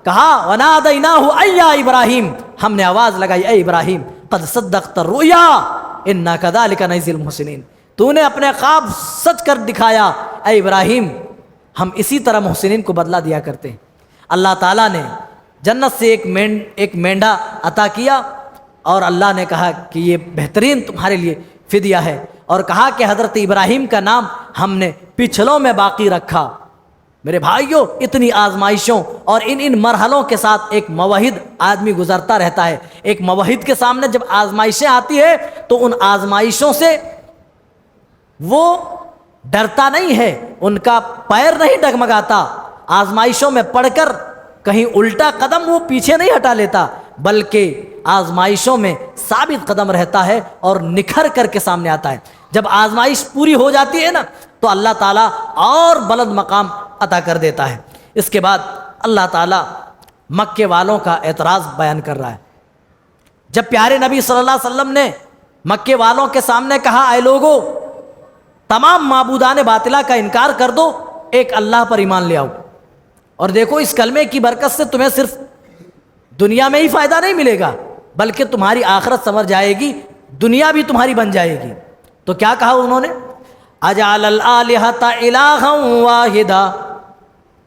کہا وَنَادَيْنَاهُ أَيَّا إِبْرَاهِيمُ، ہم نے آواز لگائی اے ابراہیم قد صدقت الرؤيا إِنَّا كَذَلِكَ نَجْزِي الْمُحْسِنِينَ، تو نے اپنے خواب سچ کر دکھایا اے ابراہیم، ہم اسی طرح محسنین کو بدلہ دیا کرتے ہیں۔ اللہ تعالیٰ نے جنت سے ایک مینڈا عطا کیا اور اللہ نے کہا کہ یہ بہترین تمہارے لیے فدیہ ہے، اور کہا کہ حضرت ابراہیم کا نام ہم نے پچھلوں میں باقی رکھا۔ میرے بھائیوں، اتنی آزمائشوں اور ان مرحلوں کے ساتھ ایک موحد آدمی گزرتا رہتا ہے۔ ایک موحد کے سامنے جب آزمائشیں آتی ہے تو ان آزمائشوں سے وہ ڈرتا نہیں ہے، ان کا پیر نہیں ڈگمگاتا، آزمائشوں میں پڑھ کر کہیں الٹا قدم وہ پیچھے نہیں ہٹا لیتا، بلکہ آزمائشوں میں ثابت قدم رہتا ہے اور نکھر کر کے سامنے آتا ہے۔ جب آزمائش پوری ہو جاتی ہے نا تو اللہ تعالیٰ اور بلند مقام عطا کر دیتا ہے۔ اس کے بعد اللہ تعالیٰ مکے والوں کا اعتراض بیان کر رہا ہے۔ جب پیارے نبی صلی اللہ علیہ وسلم نے مکے والوں کے سامنے کہا اے لوگو تمام معبودان باطلہ کا انکار کر دو، ایک اللہ پر ایمان لے آؤ، اور دیکھو اس کلمے کی برکت سے تمہیں صرف دنیا میں ہی فائدہ نہیں ملے گا بلکہ تمہاری آخرت سنور جائے گی، دنیا بھی تمہاری بن جائے گی۔ تو کیا کہا انہوں نے؟ اجعل الآلہۃ الہا واحدا،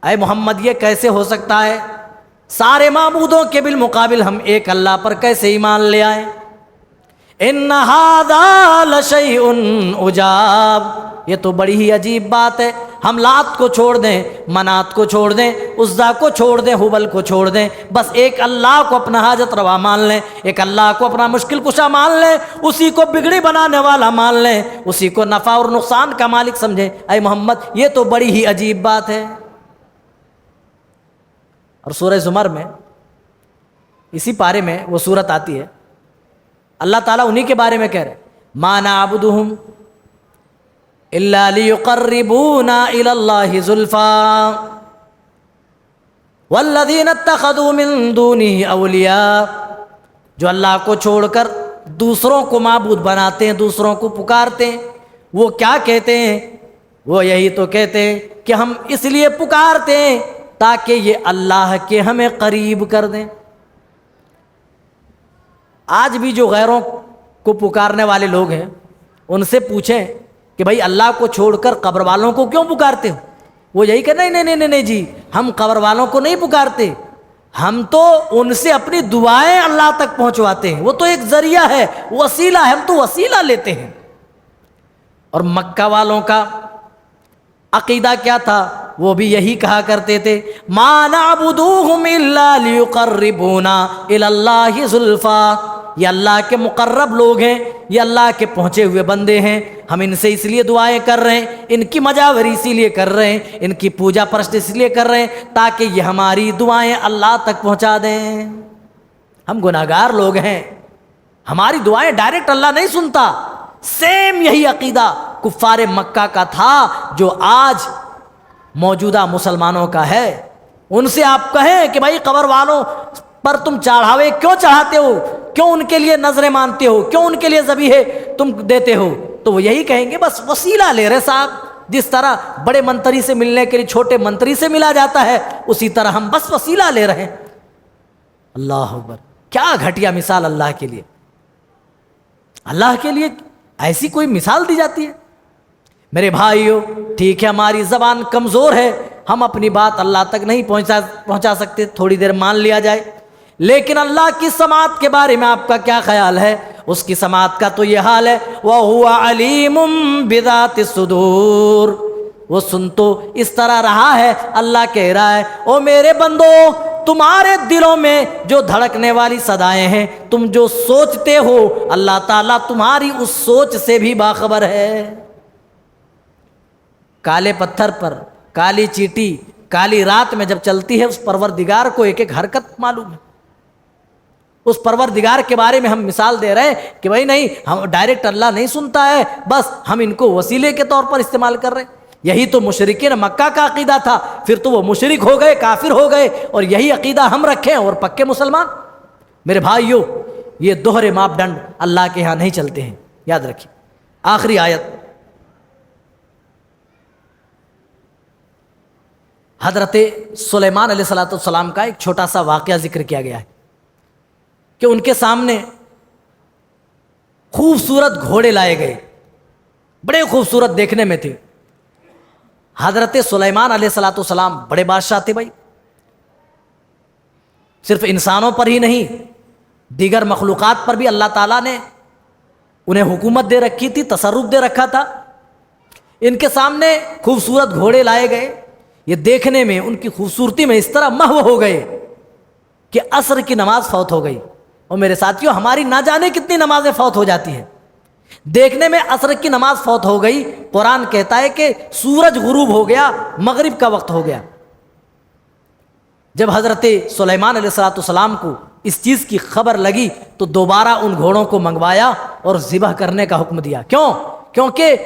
اے محمد یہ کیسے ہو سکتا ہے؟ سارے معبودوں کے بالمقابل ہم ایک اللہ پر کیسے ایمان لے آئیں؟ ان ھذا لشیء عجاب، یہ تو بڑی ہی عجیب بات ہے، ہم لات کو چھوڑ دیں، منات کو چھوڑ دیں، عزا کو چھوڑ دیں، حبل کو چھوڑ دیں، بس ایک اللہ کو اپنا حاجت روا مان لیں، ایک اللہ کو اپنا مشکل کشا مان لیں، اسی کو بگڑی بنانے والا مان لیں، اسی کو نفع اور نقصان کا مالک سمجھیں۔ اے محمد یہ تو بڑی ہی عجیب بات ہے۔ اور سورہ زمر میں اسی پارے میں وہ صورت آتی ہے، اللہ تعالیٰ انہی کے بارے میں کہہ رہے ما نعبدہم الا لیقربونا الی اللہ زلفا والذین اتخذوا من دونہ اولیاء، جو اللہ کو چھوڑ کر دوسروں کو معبود بناتے ہیں، دوسروں کو پکارتے ہیں، وہ کیا کہتے ہیں؟ وہ یہی تو کہتے ہیں کہ ہم اس لیے پکارتے ہیں تاکہ یہ اللہ کے ہمیں قریب کر دیں۔ آج بھی جو غیروں کو پکارنے والے لوگ ہیں ان سے پوچھیں کہ بھائی اللہ کو چھوڑ کر قبر والوں کو کیوں پکارتے ہو؟ وہ یہی کہ نہیں جی ہم قبر والوں کو نہیں پکارتے، ہم تو ان سے اپنی دعائیں اللہ تک پہنچواتے ہیں، وہ تو ایک ذریعہ ہے، وسیلہ ہے، ہم تو وسیلہ لیتے ہیں۔ اور مکہ والوں کا عقیدہ کیا تھا؟ وہ بھی یہی کہا کرتے تھے ما نعبدوہم الا لیقربونا الی اللہ زلفا، یہ اللہ کے مقرب لوگ ہیں، یہ اللہ کے پہنچے ہوئے بندے ہیں، ہم ان سے اس لیے دعائیں کر رہے ہیں، ان کی مجاوری اسی لیے کر رہے ہیں، ان کی پوجا پرست اس لیے کر رہے ہیں تاکہ یہ ہماری دعائیں اللہ تک پہنچا دیں۔ ہم گناہگار لوگ ہیں، ہماری دعائیں ڈائریکٹ اللہ نہیں سنتا۔ سیم یہی عقیدہ کفار مکہ کا تھا جو آج موجودہ مسلمانوں کا ہے۔ ان سے آپ کہیں کہ بھائی قبر والوں پر تم چڑھاوے کیوں چڑھاتے ہو، کیوں ان کے لیے نظریں مانتے ہو، کیوں ان کے لیے ذبیحے تم دیتے ہو، تو وہ یہی کہیں گے بس وسیلہ لے رہے صاحب، جس طرح بڑے منتری سے ملنے کے لیے چھوٹے منتری سے ملا جاتا ہے اسی طرح ہم بس وسیلہ لے رہے ہیں۔ اللہ اکبر، کیا گھٹیا مثال اللہ کے لیے، اللہ کے لیے ایسی کوئی مثال دی جاتی ہے؟ میرے بھائیو ٹھیک ہے ہماری زبان کمزور ہے، ہم اپنی بات اللہ تک نہیں پہنچا سکتے، تھوڑی دیر مان لیا جائے، لیکن اللہ کی سماعت کے بارے میں آپ کا کیا خیال ہے؟ اس کی سماعت کا تو یہ حال ہے وَهُوَ عَلِيمٌ بِذَاتِ الصُّدُورِ، وہ سن تو اس طرح رہا ہے، اللہ کہہ رہا ہے او میرے بندو تمہارے دلوں میں جو دھڑکنے والی صدائیں ہیں، تم جو سوچتے ہو اللہ تعالیٰ تمہاری اس سوچ سے بھی باخبر ہے۔ کالے پتھر پر کالی چیٹی کالی رات میں جب چلتی ہے اس پروردگار کو ایک ایک حرکت معلوم ہے۔ اس پروردگار کے بارے میں ہم مثال دے رہے ہیں کہ بھائی نہیں ہم ڈائریکٹ اللہ نہیں سنتا ہے، بس ہم ان کو وسیلے کے طور پر استعمال کر رہے ہیں۔ یہی تو مشرکین مکہ کا عقیدہ تھا، پھر تو وہ مشرک ہو گئے، کافر ہو گئے، اور یہی عقیدہ ہم رکھیں اور پکے مسلمان۔ میرے بھائیو یہ دوہرے ماپ ڈنڈ اللہ کے ہاں نہیں چلتے ہیں، یاد رکھیں۔ آخری آیت، حضرت سلیمان علیہ السلام کا ایک چھوٹا سا واقعہ ذکر کیا گیا ہے کہ ان کے سامنے خوبصورت گھوڑے لائے گئے، بڑے خوبصورت دیکھنے میں تھے۔ حضرت سلیمان علیہ السلام بڑے بادشاہ تھے بھائی، صرف انسانوں پر ہی نہیں دیگر مخلوقات پر بھی اللہ تعالیٰ نے انہیں حکومت دے رکھی تھی، تصرف دے رکھا تھا۔ ان کے سامنے خوبصورت گھوڑے لائے گئے، یہ دیکھنے میں ان کی خوبصورتی میں اس طرح محو ہو گئے کہ عصر کی نماز فوت ہو گئی۔ اور میرے ساتھیوں، ہماری نہ جانے کتنی نمازیں فوت ہو جاتی ہیں، دیکھنے میں عصر کی نماز فوت ہو گئی، قرآن کہتا ہے کہ سورج غروب ہو گیا، مغرب کا وقت ہو گیا۔ جب حضرت سلیمان علیہ السلام کو اس چیز کی خبر لگی تو دوبارہ ان گھوڑوں کو منگوایا اور ذبح کرنے کا حکم دیا۔ کیوں؟ کیونکہ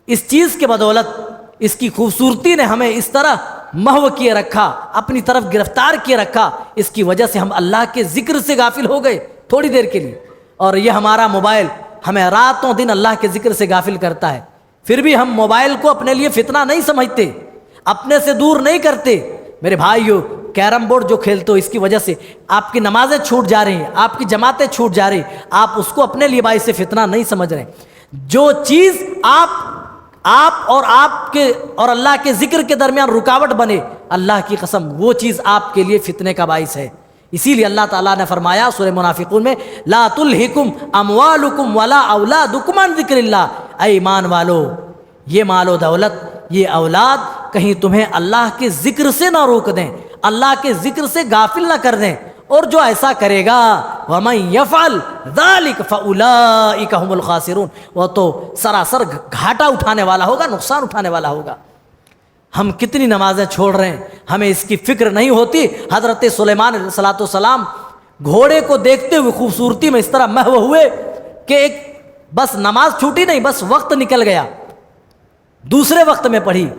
اس چیز کے بدولت، اس کی خوبصورتی نے ہمیں اس طرح محو کیے رکھا، اپنی طرف گرفتار کیے رکھا، اس کی وجہ سے ہم اللہ کے ذکر سے غافل ہو گئے تھوڑی دیر کے لیے۔ اور یہ ہمارا موبائل ہمیں راتوں دن اللہ کے ذکر سے غافل کرتا ہے، پھر بھی ہم موبائل کو اپنے لیے فتنہ نہیں سمجھتے، اپنے سے دور نہیں کرتے۔ میرے بھائیو، کیرم بورڈ جو کھیلتے ہو، اس کی وجہ سے آپ کی نمازیں چھوٹ جا رہی ہیں، آپ کی جماعتیں چھوٹ جا رہی ہیں، آپ اس کو اپنے لیے باعث فتنہ نہیں سمجھ رہے۔ جو چیز آپ اور اللہ کے ذکر کے درمیان رکاوٹ بنے، اللہ کی قسم وہ چیز آپ کے لیے فتنے کا باعث ہے۔ اسی لیے اللہ تعالیٰ نے فرمایا سورہ منافقون میں، لا تلہکم اموالکم ولا اولادکم عن ذکر اللہ، اے ایمان والو، یہ مال و دولت، یہ اولاد کہیں تمہیں اللہ کے ذکر سے نہ روک دیں، اللہ کے ذکر سے غافل نہ کر دیں۔ اور جو ایسا کرے گا وَمَن يَفْعَلْ ذَلِكَ فَأُولَٰئِكَ هُمُ الْخَاسِرُونَ، وہ تو سراسر گھاٹا اٹھانے والا ہوگا، نقصان اٹھانے والا ہوگا۔ ہم کتنی نمازیں چھوڑ رہے ہیں، ہمیں اس کی فکر نہیں ہوتی۔ حضرت سلیمان علیہ السلام گھوڑے کو دیکھتے ہوئے خوبصورتی میں اس طرح محو ہوئے کہ ایک بس نماز چھوٹی نہیں، بس وقت نکل گیا، دوسرے وقت میں پڑھی،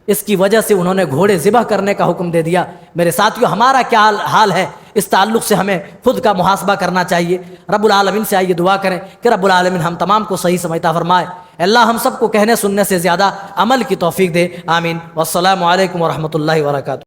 اس کی وجہ سے انہوں نے گھوڑے ذبح کرنے کا حکم دے دیا۔ میرے ساتھیو، ہمارا کیا حال ہے؟ اس تعلق سے ہمیں خود کا محاسبہ کرنا چاہیے۔ رب العالمین سے آئیے دعا کریں کہ رب العالمین ہم تمام کو صحیح سمجھتا فرمائے، اللہ ہم سب کو کہنے سننے سے زیادہ عمل کی توفیق دے، آمین۔ والسلام علیکم ورحمۃ اللہ وبرکاتہ۔